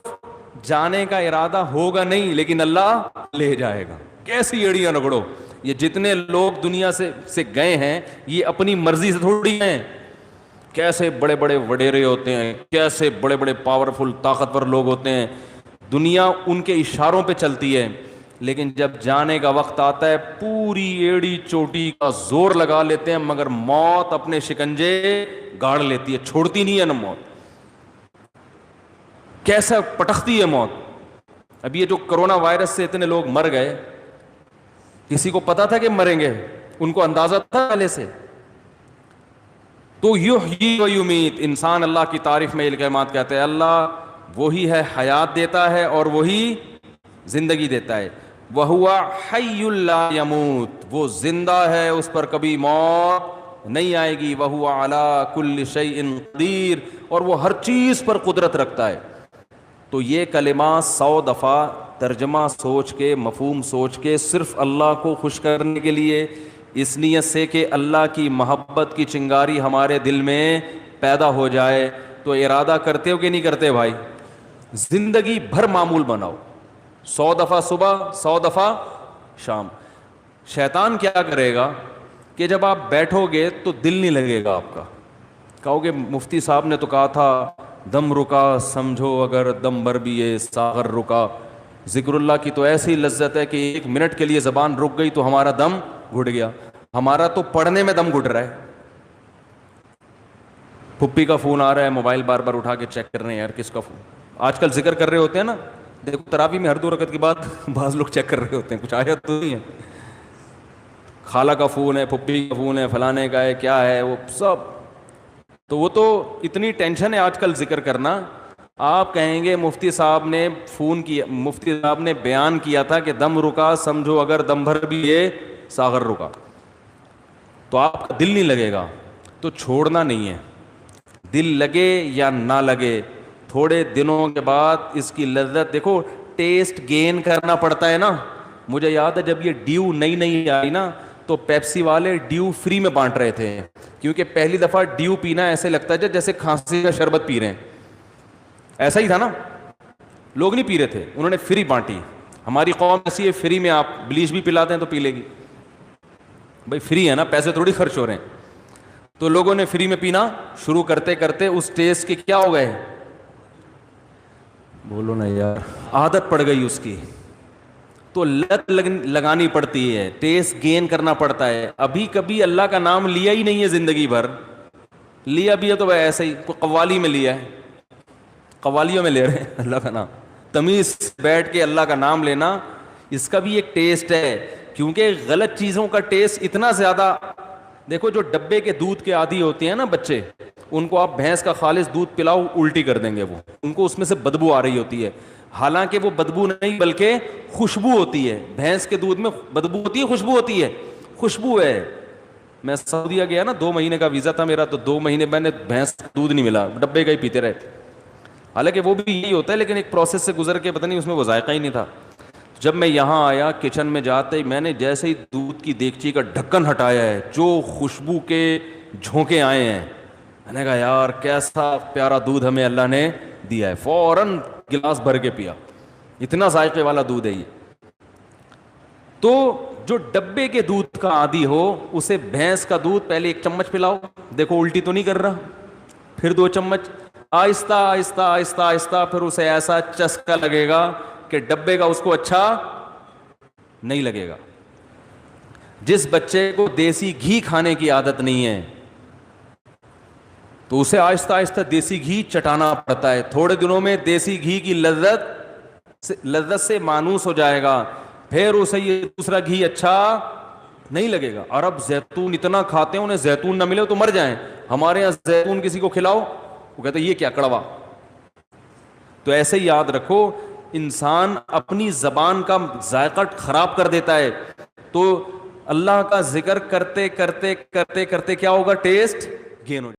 جانے کا ارادہ ہوگا نہیں لیکن اللہ لے جائے گا. کیسی ایڑیاں رگڑو, یہ جتنے لوگ دنیا سے گئے ہیں یہ اپنی مرضی سے تھوڑی ہیں. کیسے بڑے بڑے وڈیرے ہوتے ہیں, کیسے بڑے بڑے پاورفل طاقتور لوگ ہوتے ہیں, دنیا ان کے اشاروں پہ چلتی ہے. لیکن جب جانے کا وقت آتا ہے پوری ایڑی چوٹی کا زور لگا لیتے ہیں, مگر موت اپنے شکنجے گاڑ لیتی ہے, چھوڑتی نہیں ہے نا موت. کیسا پٹختی ہے موت. اب یہ جو کرونا وائرس سے اتنے لوگ مر گئے, کسی کو پتا تھا کہ مریں گے؟ ان کو اندازہ تھا پہلے سے؟ تو یحیی و یمیت, انسان اللہ کی تعریف میں یہ کلمات کہتے ہیں, اللہ وہی ہے حیات دیتا ہے اور وہی زندگی دیتا ہے. وَهُوَ حَيٌّ لَا يَمُوتُ, وہ زندہ ہے, اس پر کبھی موت نہیں آئے گی. وَهُوَ عَلَى كُلِّ شَيْءٍ قَدِيرٌ, اور وہ ہر چیز پر قدرت رکھتا ہے. تو یہ کلمات 100 دفعہ ترجمہ سوچ کے, مفہوم سوچ کے, صرف اللہ کو خوش کرنے کے لیے, اس نیت سے کہ اللہ کی محبت کی چنگاری ہمارے دل میں پیدا ہو جائے. تو ارادہ کرتے ہو کہ نہیں کرتے بھائی؟ زندگی بھر معمول بناؤ, 100 دفعہ صبح, 100 دفعہ شام. شیطان کیا کرے گا کہ جب آپ بیٹھو گے تو دل نہیں لگے گا آپ کا. کہو گے مفتی صاحب نے تو کہا تھا دم رکا سمجھو اگر دم بھر بھی یہ ساغر رکا. ذکر اللہ کی تو ایسی لذت ہے کہ 1 منٹ کے لیے زبان رک گئی تو ہمارا دم گھٹ گیا. ہمارا تو پڑھنے میں دم گھٹ رہا ہے. پھپھی کا فون آ رہا ہے, موبائل بار بار اٹھا کے چیک کر رہے ہیں, یار کس کا فون. آج کل ذکر کر رہے ہوتے ہیں نا, دیکھو تراوی میں ہر 2 رکعت کے بعد بعض لوگ چیک کر رہے ہوتے ہیں, کچھ آیا تو نہیں ہے. خالہ کا فون ہے, پھپھی کا فون ہے, فلانے کا ہے, کیا ہے وہ سب. تو وہ تو اتنی ٹینشن ہے آج کل ذکر کرنا. آپ کہیں گے مفتی صاحب نے فون کیا, مفتی صاحب نے بیان کیا تھا کہ دم رکا سمجھو اگر دم بھر بھی یہ ساغر رکا, تو آپ کا دل نہیں لگے گا. تو چھوڑنا نہیں ہے, دل لگے یا نہ لگے, تھوڑے دنوں کے بعد اس کی لذت دیکھو, ٹیسٹ گین کرنا پڑتا ہے نا. مجھے یاد ہے جب یہ ڈیو نئی آئی نا تو پیپسی والے ڈیو فری میں بانٹ رہے تھے, کیونکہ پہلی دفعہ ڈیو پینا ایسے لگتا ہے جیسے کھانسی کا شربت پی رہے ہیں. ایسا ہی تھا نا, لوگ نہیں پی رہے تھے, انہوں نے فری بانٹی. ہماری قوم ایسی ہے, فری میں آپ بلیچ بھی پلاتے ہیں تو پی لے گی. بھائی فری ہے نا, پیسے تھوڑی خرچ ہو رہے ہیں. تو لوگوں نے فری میں پینا شروع کرتے کرتے اس ٹیسٹ کے کیا ہو گئے, بولو نا یار, عادت پڑ گئی اس کی. تو لت لگانی پڑتی ہے, ٹیسٹ گین کرنا پڑتا ہے. ابھی کبھی اللہ کا نام لیا ہی نہیں ہے زندگی بھر, لیا بھی ہے تو ایسے ہی قوالی میں لیا ہے, قوالیوں میں لے رہے ہیں اللہ کا نام. تمیز بیٹھ کے اللہ کا نام لینا, اس کا بھی ایک ٹیسٹ ہے. کیونکہ غلط چیزوں کا ٹیسٹ اتنا زیادہ, دیکھو جو ڈبے کے دودھ کے عادی ہوتے ہیں نا بچے, ان کو آپ بھینس کا خالص دودھ پلاؤ الٹی کر دیں گے, وہ ان کو اس میں سے بدبو آ رہی ہوتی ہے. حالانکہ وہ بدبو نہیں بلکہ خوشبو ہوتی ہے. بھینس کے دودھ میں بدبو ہوتی ہے, خوشبو ہوتی ہے, خوشبو ہے. میں سعودیہ گیا نا, 2 مہینے کا ویزا تھا میرا, تو 2 مہینے میں نے بھینس کا دودھ نہیں ملا, ڈبے کا ہی پیتے رہے. حالانکہ وہ بھی یہی ہوتا ہے, لیکن ایک پروسیس سے گزر کے پتہ نہیں اس میں وہ ذائقہ ہی نہیں تھا. جب میں یہاں آیا کچن میں جاتے ہی میں نے جیسے ہی دودھ کی دیگچی کا ڈھکن ہٹایا ہے, جو خوشبو کے جھونکے آئے ہیں, میں نے کہا یار کیسا پیارا دودھ ہمیں اللہ نے دیا ہے. فوراً گلاس بھر کے پیا, اتنا ذائقے والا دودھ ہے یہ. تو جو ڈبے کے دودھ کا عادی ہو اسے بھینس کا دودھ پہلے 1 چمچ پلاؤ, دیکھو الٹی تو نہیں کر رہا, پھر 2 چمچ, آہستہ آہستہ آہستہ آہستہ, پھر اسے ایسا چسکا لگے گا کہ ڈبے کا اس کو اچھا نہیں لگے گا. جس بچے کو دیسی گھی کھانے کی عادت نہیں ہے تو اسے آہستہ آہستہ دیسی گھی چٹانا پڑتا ہے. تھوڑے دنوں میں دیسی گھی کی لذت سے مانوس ہو جائے گا, پھر اسے یہ دوسرا گھی اچھا نہیں لگے گا. عرب زیتون اتنا کھاتے ہیں, انہیں زیتون نہ ملے تو مر جائیں. ہمارے یہاں زیتون کسی کو کھلاؤ وہ کہتے ہیں یہ کیا کڑوا. تو ایسے ہی یاد رکھو, انسان اپنی زبان کا ذائقہ خراب کر دیتا ہے. تو اللہ کا ذکر کرتے کرتے کرتے کرتے کیا ہوگا, ٹیسٹ گین ہو جائے.